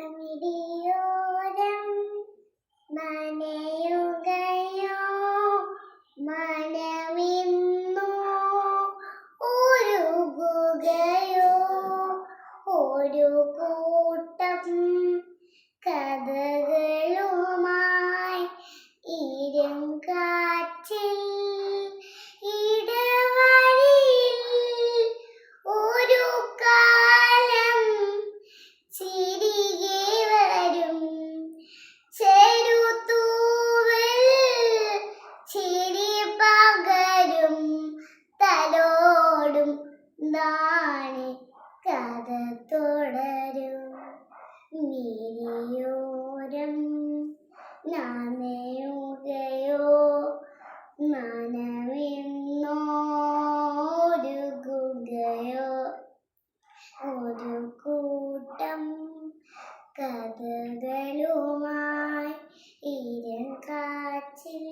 കമിടിയോരം നനയുകയോ മനമിന്നോ ഉരുകുകയോ ഒരു കൂട്ടം കഥകളുമായി ഇരുങ്കാറ്റിൽ ഇടവഴിയിൽ ഒരു കാലം ചിരികെ വരും ചെറുതൂവൽ ചിരി പകരും തലോടും നാളെ കഥ തുടരും മിഴിയോരം നനയുകയോ മനമിന്നോ ഉരുകുകയോ ഒരു കൂട്ടം കഥകളുമായി ഇരുങ്കാറ്റിൽ